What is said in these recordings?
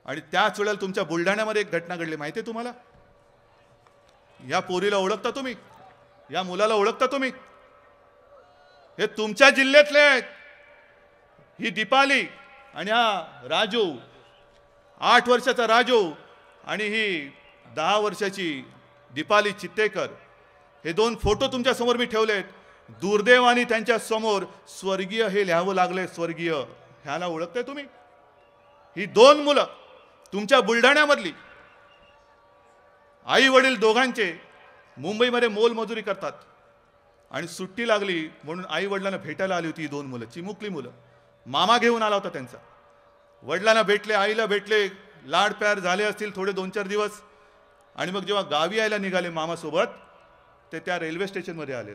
आणि त्याच वेळेला तुमच्या बुलढाण्यामध्ये एक घटना घडली माहिती आहे तुम्हाला? या पोरीला ओळखता तुम्ही? या मुलाला ओळखता तुम्ही? हे तुमच्या जिल्ह्यातले आहेत. ही दीपाली आणि हा राजू, 8 वर्षाचा राजू आणि ही 10 वर्षाची दीपाली चित्तेकर. हे 2 फोटो तुमच्या समोर मी ठेवलेत. दुर्दैवाने त्यांच्या समोर स्वर्गीय हे लिहावं लागले. स्वर्गीय ह्याला ओळखताय तुम्ही? ही 2 मुलं तुमच्या बुलढाण्यामधली. आई वडील दोघांचे मुंबईमध्ये मोलमजुरी करतात आणि सुट्टी लागली म्हणून आई वडिलांना भेटायला आली होती. ही 2 मुलं चिमुकली मुलं. मामा घेऊन आला होता त्यांचा. वडिलांना भेटले, आईला भेटले, लाड प्यार झाले असतील थोडे 2-4 दिवस. आणि मग जेव्हा गावी यायला निघाले मामासोबत, ते त्या रेल्वे स्टेशनमध्ये आले.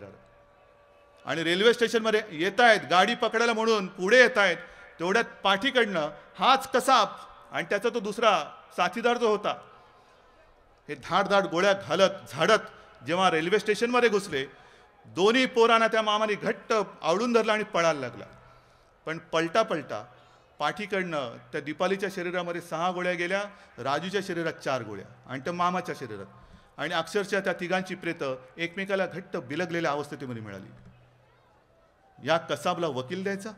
आणि रेल्वे स्टेशनमध्ये येत आहेत, गाडी पकडायला म्हणून पुढे येत आहेत, तेवढ्यात पाठीकडनं हाच कसाब आणि त्याचा तो दुसरा साथीदार जो होता, हे धाड गोळ्या घालत झाडत जेव्हा रेल्वे स्टेशनमध्ये घुसले, दोन्ही पोरांना त्या मामाने घट्ट आवडून धरला आणि पळायला लागला. पण पलटा पाठीकडनं त्या दीपालीच्या शरीरामध्ये 6 गोळ्या गेल्या, राजूच्या शरीरात 4 गोळ्या आणि त्या मामाच्या शरीरात. आणि अक्षरशः त्या तिघांची प्रेतं एकमेकाला घट्ट बिलगलेल्या अवस्थेमध्ये मिळाली. या कसाबला वकील द्यायचा?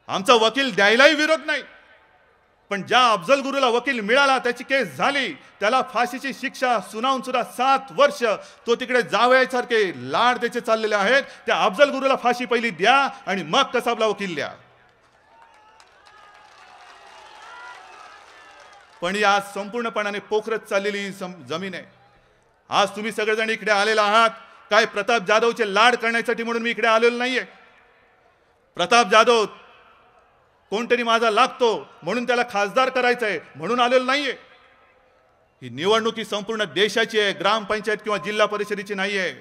आमचा वकील द्यायलाही विरोध नाही, पण ज्या अफजल गुरुला वकील मिळाला, त्याची केस झाली, त्याला फाशीची शिक्षा सुनावून सुद्धा 7 वर्ष तो तिकडे जावयासारखे लाड द्यायचे चाललेले आहेत. त्या अफजल गुरुला फाशी पहिली द्या आणि मग कसाबला वकील द्या. पण ही आज संपूर्णपणाने पोखरत चाललेली जमीन आहे. आज तुम्ही सगळेजण इकडे आलेला आहात काय प्रताप जाधवचे लाड करण्यासाठी म्हणून मी इकडे आलेलो नाहीये. प्रताप जाधव कोणतरी माझा लागतो म्हणून त्याला खासदार करायचं आहे म्हणून आलेलो नाहीये. ही निवडणूक ही संपूर्ण देशाची आहे, ग्रामपंचायत किंवा जिल्हा परिषदेची नाहीये.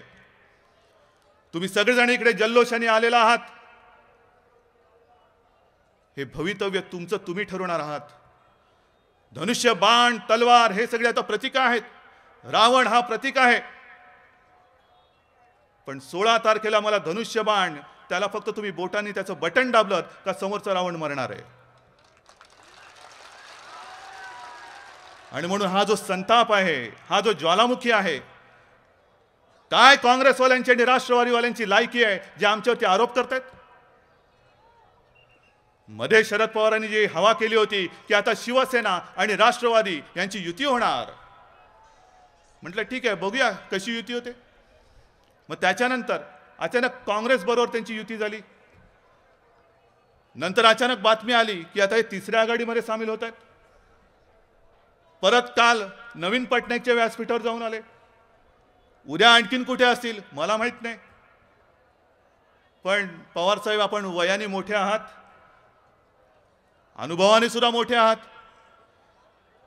तुम्ही सगळेजण इकडे जल्लोषाने आलेला आहात. हे भवितव्य तुमचं तुम्ही ठरवणार आहात. धनुष्य, बाण, तलवार हे सगळे आता प्रतीक आहेत. रावण हा प्रतीक आहे. पण 16 तारखेला मला धनुष्य बाण, त्याला फक्त तुम्ही बोटांनी त्याचं बटन दाबलं का समोरचा रावण मरणार आहे. आणि म्हणून हा जो संताप आहे, हा जो ज्वालामुखी आहे, काय काँग्रेसवाल्यांची आणि राष्ट्रवादीवाल्यांची लायकी आहे जे आमच्यावरती आरोप करतात. मध्ये शरद पवारांनी जी हवा केली होती की आता शिवसेना आणि राष्ट्रवादी यांची युती होणार, म्हटलं ठीक आहे, बघूया कशी युती होते. मग त्याच्यानंतर अचानक काँग्रेस बरोबर त्यांची युती झाली. नंतर अचानक बातमी आली की आता हे तिसऱ्या आघाडीमध्ये सामील होत आहेत. परत काल नवीन पटनायकच्या व्यासपीठावर जाऊन आले. उद्या आणखीन कुठे असतील मला माहित नाही. पण पवार साहेब, आपण वयाने मोठे आहात, अनुभवाने सुद्धा मोठे आहात.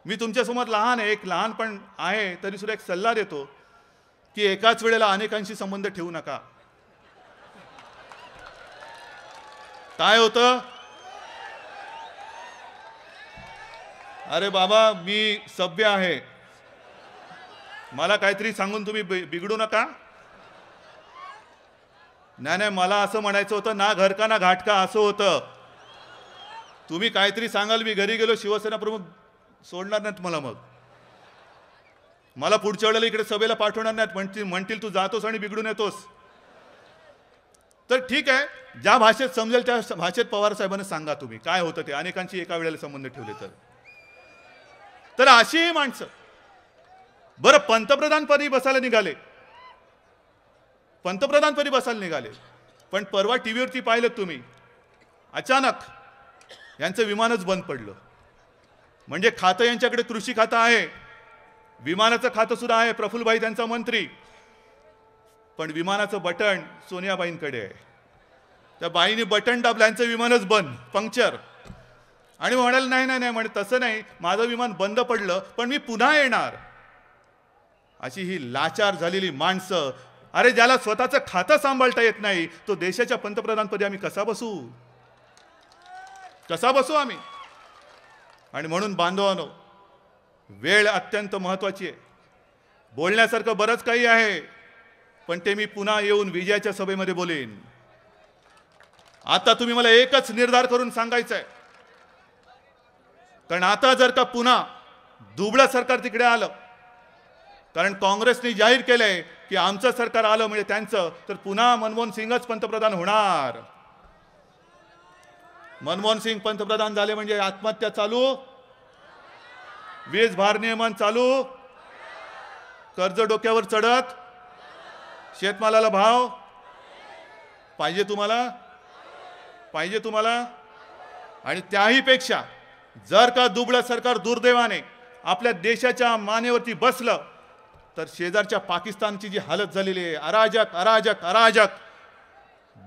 मी तुमच्यासमोर लहान आहे, एक लहानपण आहे, तरी सुद्धा एक सल्ला देतो की एकाच वेळेला अनेकांशी संबंध ठेवू नका. काय होतं, अरे बाबा मी सभ्य आहे, मला काहीतरी सांगून तुम्ही बिघडू नका. नाही, मला असं म्हणायचं होतं, ना घर का ना घाट का असं होतं. तुम्ही काहीतरी सांगाल, मी घरी गेलो, शिवसेना प्रमुख सोडणार नाहीत मला. मग मला पुढच्या वेळेला इकडे सभेला पाठवणार नाहीत, म्हणतील तू जातोस आणि बिघडून येतोस. तर ठीक आहे, ज्या भाषेत समजेल त्या भाषेत पवार साहेबांना सांगा तुम्ही काय होतं ते. अनेकांची एका वेळेला संबंध ठेवले तर अशी माणसं बरं पंतप्रधानपदी बसायला निघाले, पंतप्रधानपदी बसायला निघाले. पण परवा टीव्हीवरती पाहिलं तुम्ही, अचानक यांचं विमानच बंद पडलं. म्हणजे खातं यांच्याकडे कृषी खातं आहे, विमानाचं खातं सुद्धा आहे, प्रफुल्लभाई त्यांचा मंत्री. पण विमानाचं बटन सोनियाबाईंकडे आहे. त्या बाईने बटन दाबलं, यांचं विमानच बंद, पंक्चर. आणि म्हणाल नाही म्हणे तसं नाही, माझं विमान बंद पडलं पण मी पुन्हा येणार. अशी ही लाचार झालेली माणसं. अरे ज्याला स्वतःचं खातं सांभाळता येत नाही तो देशाच्या पंतप्रधानपदी आम्ही कसा बसू आम्ही. आणि म्हणून बांधवांनो, वेळ अत्यंत महत्त्वाची आहे. बोलण्यासारखं बरंच काही आहे, पण ते मी पुन्हा येऊन विजयाच्या सभेमध्ये बोलेन. आता तुम्ही मला एकच निर्धार करून सांगायचं आहे, कारण आता जर का पुन्हा दुबळं सरकार तिकडे आलं, कारण काँग्रेसने जाहीर केलंय की आमचं सरकार आलं म्हणजे त्यांचं, तर पुन्हा मनमोहन सिंगच पंतप्रधान होणार. मनमोहन सिंग पंतप्रधान झाले म्हणजे आत्महत्या चालू, वीज भारनियमन चालू, कर्ज डोक्यावर चढत, शेतमालाला भाव पाहिजे तुम्हाला, पाहिजे तुम्हाला. आणि त्याही पेक्षा जर का दुबळं सरकार दुर्दैवाने आपल्या देशाच्या मानेवरती बसलं, तर शेजारच्या पाकिस्तानची जी हालत झालेली आहे, अराजक अराजक अराजक,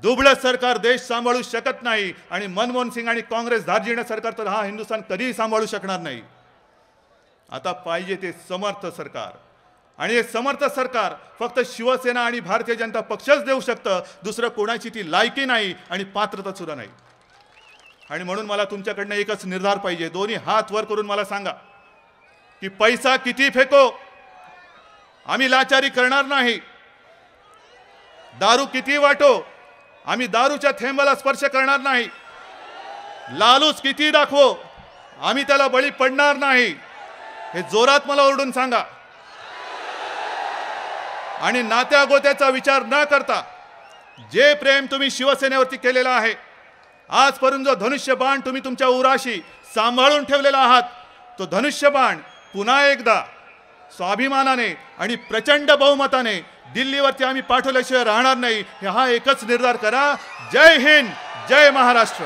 दुबळं सरकार देश सांभाळू शकत नाही. आणि मनमोहन सिंग आणि काँग्रेस धार्जिणे सरकार तर हा हिंदुस्थान कधीही सांभाळू शकणार नाही. आता पाहिजे ते समर्थ सरकार, आणि हे समर्थ सरकार फक्त शिवसेना आणि भारतीय जनता पक्षच देऊ शकतं, दुसरं कोणाची ती लायकी नाही आणि पात्रता सुद्धा नाही. आणि म्हणून मला तुमच्याकडनं एकच निर्धार पाहिजे, दोन्ही हात वर करून मला सांगा की पैसा किती फेको, आम्ही लाचारी करणार नाही. दारू किती वाटो, आम्ही दारूच्या थेंबाला स्पर्श करणार नाही. लालूच किती दाखवो, आम्ही त्याला बळी पडणार नाही. हे जोरात मला ओरडून सांगा. आणि नात्या गोत्याचा विचार न करता जे प्रेम तुम्ही शिवसेनेवरती केलेलं आहे, आजपर्यंत जो धनुष्यबाण तुम्ही तुमच्या उराशी सांभाळून ठेवलेला आहात, तो धनुष्यबाण पुन्हा एकदा स्वाभिमानाने आणि प्रचंड बहुमताने दिल्लीवरती आम्ही पाठवल्याशिवाय राहणार नाही. हा एकच निर्धार करा. जय हिंद, जय महाराष्ट्र.